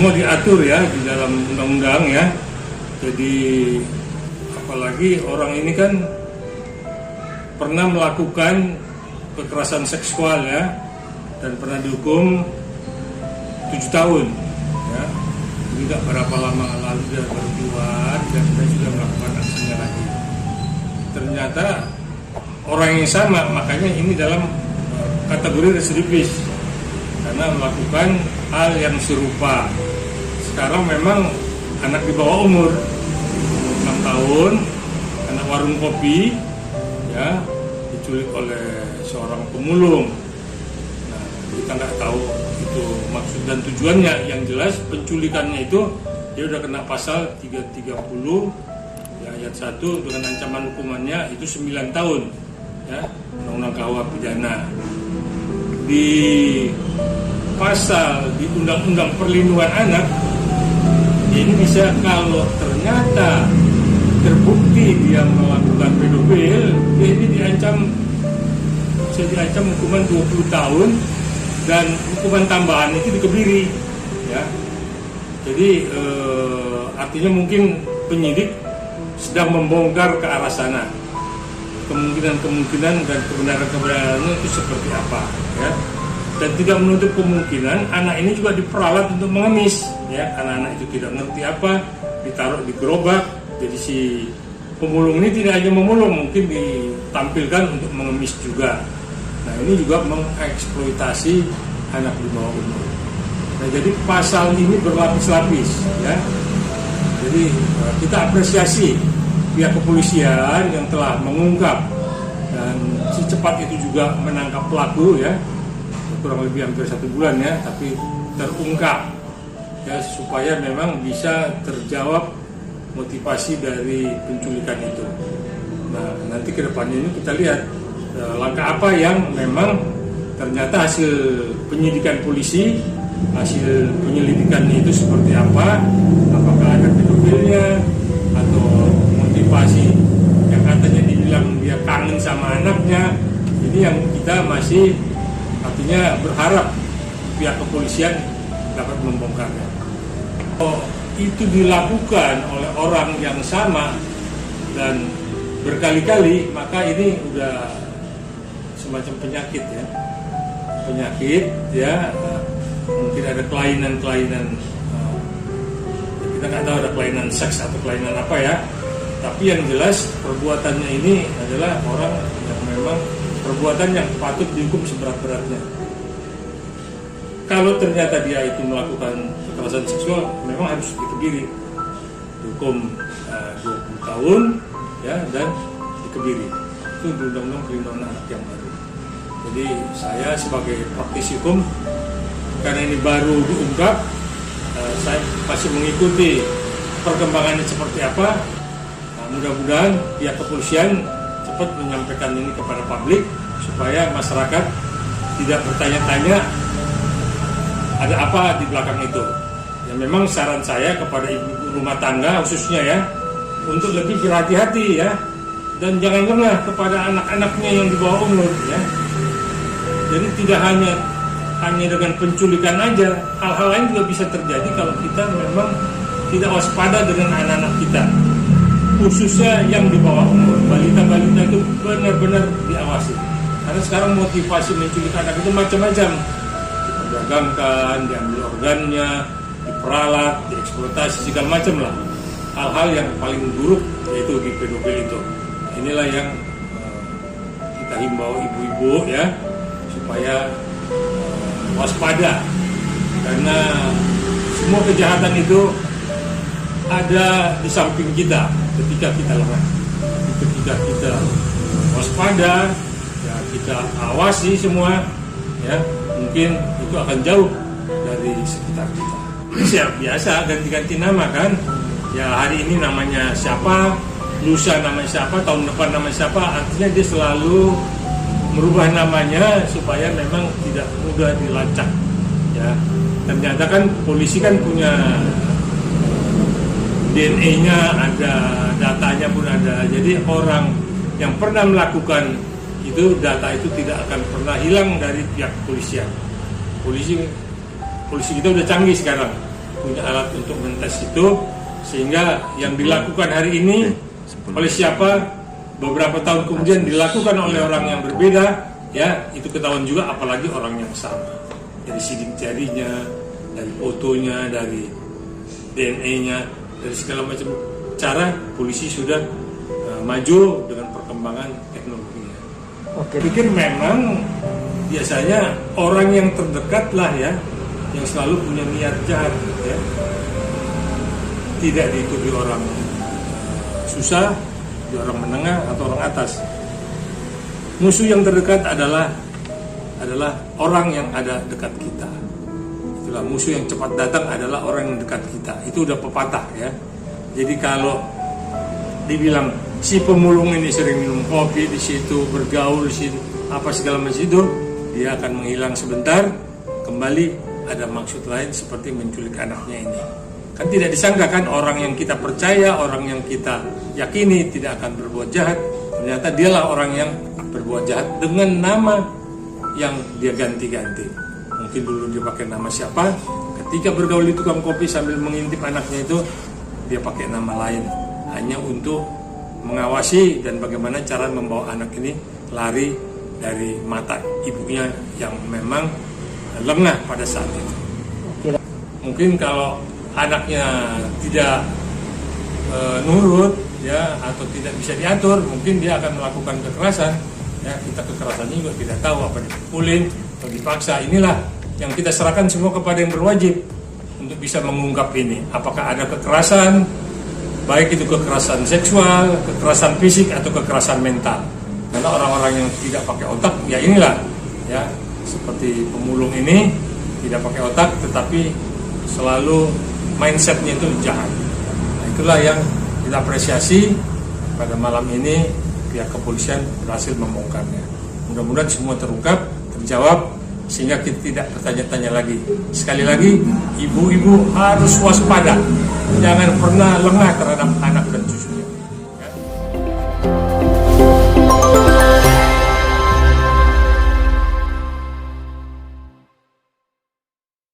semua diatur ya di dalam undang-undang ya. Jadi apalagi orang ini kan pernah melakukan kekerasan seksual ya, dan pernah dihukum 7 tahun ya. Jadi tidak berapa lama lalu dia baru keluar dan dia sudah melakukan aksinya lagi. Ternyata orang yang sama, makanya ini dalam kategori residivis karena melakukan hal yang serupa. Sekarang memang anak di bawah umur 6 tahun, anak warung kopi ya, diculik oleh seorang pemulung. Nah, kita nggak tahu itu maksud dan tujuannya. Yang jelas penculikannya itu dia udah kena pasal 330 ya, ayat 1 dengan ancaman hukumannya itu 9 tahun ya, Undang-Undang KUH pidana. Di pasal di Undang-Undang Perlindungan Anak ini bisa, kalau ternyata terbukti dia melakukan pedofil, dia ini bisa diancam hukuman 20 tahun dan hukuman tambahan itu dikebiri ya. Jadi artinya mungkin penyidik sedang membongkar ke arah sana, kemungkinan dan kebenarannya itu seperti apa ya. Dan tidak menutup kemungkinan anak ini juga diperalat untuk mengemis ya. Anak-anak itu tidak ngerti apa, ditaruh di gerobak. Jadi si pemulung ini tidak hanya memulung, mungkin ditampilkan untuk mengemis juga. Nah, ini juga mengeksploitasi anak di bawah umur. Nah, jadi pasal ini berlapis-lapis ya. Jadi kita apresiasi pihak kepolisian yang telah mengungkap dan secepat itu juga menangkap pelaku ya. Kurang lebih hampir 1 bulan ya, tapi terungkap ya, supaya memang bisa terjawab motivasi dari penculikan itu. Nah, nanti ke depannya ini kita lihat langkah apa yang memang ternyata hasil penyidikan polisi, hasil penyelidikannya itu seperti apa, apakah ada pedofilnya atau motivasi yang katanya dibilang dia kangen sama anaknya. Ini yang kita masih artinya berharap pihak kepolisian dapat membongkarnya. Oh, itu dilakukan oleh orang yang sama dan berkali-kali, maka ini udah semacam penyakit ya. Penyakit ya, mungkin ada kelainan-kelainan, kita nggak tahu ada kelainan seks atau kelainan apa ya. Tapi yang jelas perbuatannya ini adalah orang yang memang perbuatan yang patut dihukum seberat-beratnya. Kalau ternyata dia itu melakukan kekerasan seksual, memang harus dikebiri, dihukum 20 tahun ya, dan dikebiri. Itu Undang-Undang Perlindungan Anak yang baru. Jadi saya sebagai praktisi hukum, karena ini baru diungkap, saya masih mengikuti perkembangannya seperti apa. Nah, mudah-mudahan pihak kepolisian cepat menyampaikan ini kepada publik supaya masyarakat tidak bertanya-tanya ada apa di belakang itu. Ya, memang saran saya kepada ibu rumah tangga khususnya ya, untuk lebih berhati-hati ya, dan jangan lengah kepada anak-anaknya yang di bawah umur ya. Jadi tidak hanya dengan penculikan aja, hal-hal lain juga bisa terjadi kalau kita memang tidak waspada dengan anak-anak kita, khususnya yang di bawah umur. Balita-balita itu benar-benar diawasi. Karena sekarang motivasi menculik anak itu macam-macam. Diperdagangkan, diambil organnya, diperalat, dieksploitasi, segala macam lah. Hal-hal yang paling buruk yaitu di pedofil itu. Inilah yang kita himbau ibu-ibu ya, supaya waspada. Karena semua kejahatan itu ada di samping kita ketika kita lengah. Ketika kita waspada, ya kita awasi semua, ya mungkin itu akan jauh dari sekitar kita. Siap biasa ganti-ganti nama kan, ya hari ini namanya siapa, lusa namanya siapa, tahun depan namanya siapa, artinya dia selalu merubah namanya supaya memang tidak mudah dilacak. Ya, ternyata kan polisi kan punya DNA-nya ada, datanya pun ada. Jadi orang yang pernah melakukan itu, data itu tidak akan pernah hilang dari pihak kepolisian. Polisi kita udah canggih sekarang. punya alat untuk mentes itu, sehingga yang dilakukan hari ini oleh siapa beberapa tahun kemudian dilakukan oleh orang yang berbeda, ya itu ketahuan juga, apalagi orang yang sama. Dari sidik jarinya, dari fotonya, dari DNA-nya, dari segala macam cara polisi sudah maju dengan perkembangan teknologinya. Oke, pikir memang biasanya orang yang terdekat lah ya, yang selalu punya niat jahat, ya. Tidak diikuti orang susah, di orang menengah atau orang atas. Musuh yang terdekat adalah orang yang ada dekat kita. Itulah musuh yang cepat datang adalah orang yang dekat kita. Itu udah pepatah ya. Jadi kalau dibilang si pemulung ini sering minum kopi di situ, bergaul di situ, apa segala macam itu, dia akan menghilang sebentar, kembali ada maksud lain seperti menculik anaknya ini. Kan tidak disangka kan orang yang kita percaya, orang yang kita yakini tidak akan berbuat jahat, ternyata dialah orang yang berbuat jahat dengan nama yang dia ganti-ganti. Mungkin dulu dia pakai nama siapa, ketika bergaul di tukang kopi sambil mengintip anaknya itu, dia pakai nama lain, hanya untuk mengawasi dan bagaimana cara membawa anak ini lari dari mata ibunya yang memang lengah pada saat itu. Mungkin kalau anaknya tidak nurut ya, atau tidak bisa diatur, mungkin dia akan melakukan kekerasan ya. Kita kekerasannya juga tidak tahu, apa dipukulin atau dipaksa. Inilah yang kita serahkan semua kepada yang berwajib untuk bisa mengungkap ini, apakah ada kekerasan, baik itu kekerasan seksual, kekerasan fisik atau kekerasan mental. Karena orang-orang yang tidak pakai otak ya inilah ya, seperti pemulung ini tidak pakai otak tetapi selalu mindsetnya itu jahat. Nah, itulah yang kita apresiasi pada malam ini, pihak kepolisian berhasil membongkarnya. Mudah-mudahan semua terungkap, terjawab, sehingga kita tidak bertanya-tanya lagi. Sekali lagi, ibu-ibu harus waspada, jangan pernah lengah terhadap anak dan cucu.